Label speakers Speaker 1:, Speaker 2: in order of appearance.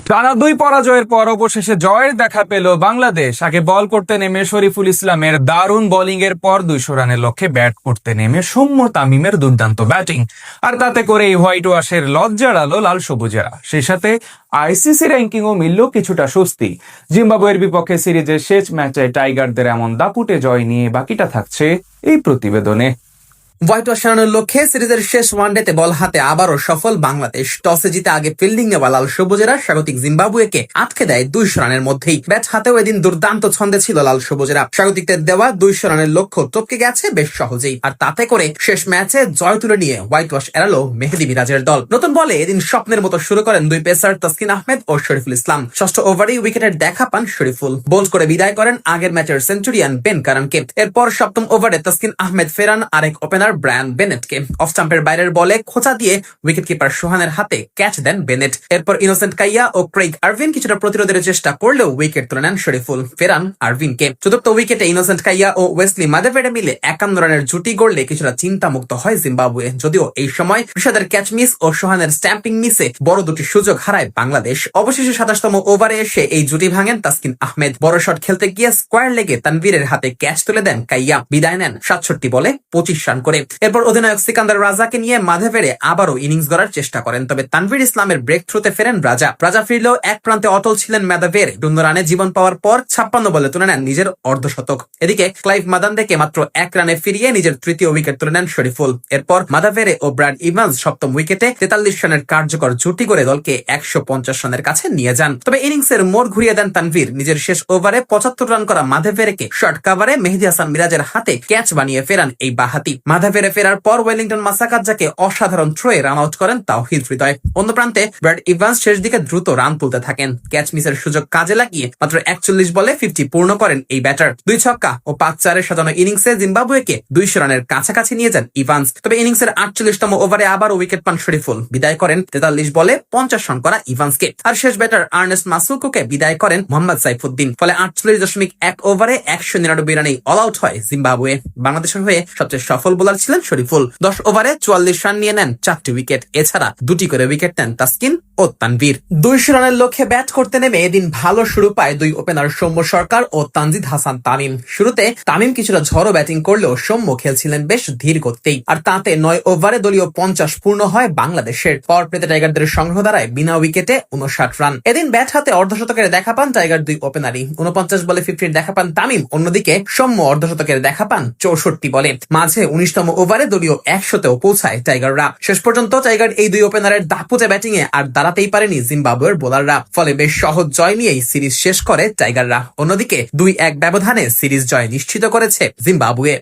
Speaker 1: টানা দুই পরাজয়ের পর অবশেষে জয়ের দেখা পেল বাংলাদেশ। আগে বল করতে নেমে শরীফুল ইসলামের দারুণ বোলিং এর পর 200 রানের লক্ষ্যে ব্যাট করতে নেমে সৌম্য তামিমের দুর্দান্ত ব্যাটিং, আর তাতে করে এই হোয়াইট ওয়াশের লজ্জা এড়ালো লাল সবুজেরা। সেই সাথে আইসিসি র্যাঙ্কিংও মিলল কিছুটা স্বস্তি। জিম্বাবুয়ের বিপক্ষে সিরিজের শেষ ম্যাচে টাইগারদের এমন দাপুটে জয় নিয়ে বাকিটা থাকছে এই প্রতিবেদনে।
Speaker 2: হোয়াইট ওয়াশ এড়ানোর লক্ষ্যে সিরিজের শেষ ওয়ানডেতে বল হাতে আবারও সফল বাংলাদেশ। টসে জিতে আগে ফিল্ডিং নেওয়া লাল সবুজেরা স্বাগতিক জিম্বাবুয়েকে আটকে দেয় 200 রানের মধ্যেই। ব্যাট হাতেও এদিন দুর্দান্ত ছন্দে ছিল লাল সবুজেরা। স্বাগতিকদের দেওয়া 200 রানের লক্ষ্য টপকে গেছে বেশ সহজেই, আর তাতে করে শেষ ম্যাচে জয় তুলে নিয়ে হোয়াইট ওয়াশ এড়ালো মেহেদী মিরাজের দল। নতুন বলে এদিন স্বপ্নের মতো শুরু করেন দুই পেসার তাসকিন আহমেদ ও শরীফুল ইসলাম। ষষ্ঠ ওভারেই উইকেটের দেখা পান শরীফুল, বোল্ড করে বিদায় করেন আগের ম্যাচের সেঞ্চুরিয়ান বেন কারানকে। এরপর সপ্তম ওভারে তাসকিন আহমেদ ফেরান আরেক ওপেনার ব্রায়ান বেনেট। অফ স্টাম্পের বাইরের বলে খোঁচা দিয়ে উইকেট কিপার সোহানের হাতে ক্যাচ দেন বেনেট। এরপর ইনোসেন্ট কাইয়া ও ক্রেইগ আরভিন কিছুটা প্রতিরোধের চেষ্টা করলেও উইকেট তুলে নেন শরীফুল, ফেরান আরভিনকে। চতুর্থ উইকেটে ইনোসেন্ট কাইয়া ও ওয়েসলি মাদেভেডে মিলে 51 রানের জুটি গড়লে কিছুটা চিন্তামুক্ত হয় জিম্বাবুয়ে। যদিও এই সময় ঋষাদের ক্যাচ মিস ও সোহানের স্ট্যাম্পিং মিসে বড় দুটি সুযোগ হারায় বাংলাদেশ। অবশেষে 27তম ওভারে এসে এই জুটি ভাঙেন তাসকিন আহমেদ। বড় শট খেলতে গিয়ে স্কোয়ার লেগে তানভীরের হাতে ক্যাচ তুলে দেন কাইয়া, বিদায় নেন 67 বলে 25 রান করে। এরপর অধিনায়ক সিকান্দার রাজাকে নিয়ে মাধেভেরে আবারও ইনিংস গড়ার চেষ্টা করেন, তবে তানভীর ইসলামের ব্রেক থ্রুতে ফেরেন রাজা ফিরলেও এক প্রান্তে অটল ছিলেন মাধেভের। 52 রানে জীবন পাওয়ার পর 56 বলে তুলে নেন নিজের অর্ধশতক। এদিকে ক্লাইভ মাদানদেকে মাত্র 1 রানে ফিরিয়ে নিজের তৃতীয় উইকেট তুলে নেন শরীফুল। এরপর মাধেভেরে ও ব্র্যাড ইভান্স সপ্তম উইকেটে 43 রানের কার্যকর জুটি করে দলকে 150 রানের কাছে নিয়ে যান। তবে ইনিংসের মোড় ঘুরিয়ে দেন তানভীর। নিজের শেষ ওভারে 75 রান করা মাধেভেরেকে শর্ট কাভারে মেহেদী হাসান মিরাজের হাতে ক্যাচ বানিয়ে ফেরান এই বাহাতি। মাধেভেরে ফেরার পর ওয়েলিংটন মাসাকাজ্জাকে অসাধারণ থ্রোয়ে রান আউট করেন তাওহিদ হৃদয়। অন্য প্রান্তে ব্র্যাড ইভান্স শেষ দিকে দ্রুত রান তুলতে থাকেন। ক্যাচ মিসের সুযোগ কাজে লাগিয়ে মাত্র 41 বলে 50 পূর্ণ করেন এই ব্যাটার। 2 ছক্কা ও 5 চারের সাজানো ইনিংসে জিম্বাবুয়েকে 200 রানের কাছাকাছি নিয়ে যান ইভান্স। তবে ইনিংসের 48তম ওভারে আবার উইকেট পান শরীফুল, বিদায় করেন 43 বলে 50 রান করা ইভান্সকে। আর শেষ ব্যাটার আর্নেস্ট মাসুকুকে বিদায় করেন মোহাম্মদ সাইফুদ্দিন। ফলে 48.1 ওভারে 199 রানেই অল আউট হয় জিম্বাবুয়ে। বাংলাদেশের হয়ে সবচেয়ে সফল বোলার ছিলেন শরীফুল। 10 ওভারে 44 রান নিয়ে নেন 4টি উইকেট। এছাড়া 2টি করে উইকেট নেন তাসকিন ও তানভীর। 200 রানের লক্ষ্যে ব্যাট করতে নেমে এদিন ভালো শুরু পায় দুই ওপেনার সৌম্য সরকার ও তানজিদ হাসান তামিম। শুরুতে তামিম কিছুটা ঝড়ো ব্যাটিং করলেও সৌম্য খেলছিলেন বেশ ধীর গতিতেই, আর তাতে 9 ওভারে দলীয় 50 পূর্ণ হয় বাংলাদেশের। পাওয়ার প্লেতে টাইগারদের সংগ্রহ দাঁড়ায় বিনা উইকেটে 59 রান। এদিন ব্যাট হাতে অর্ধশতকের দেখা পান টাইগার দুই ওপেনারই। 49 বলে 50 দেখা পান তামিম, অন্যদিকে সৌম্য অর্ধশতকের দেখা পান 64 বলে। মাঝে 19তম ওভারে দলীয় 100তেও পৌঁছায় টাইগাররা। শেষ পর্যন্ত টাইগার এই দুই ওপেনারের দাপুটে ব্যাটিং এ আর দাঁড়াতেই পারেনি জিম্বাবুয়ের বোলাররা। ফলে বেশ সহজ জয় নিয়েই সিরিজ শেষ করে টাইগাররা। অন্যদিকে 2-1 ব্যবধানে সিরিজ জয় নিশ্চিত করেছে জিম্বাবুয়ে।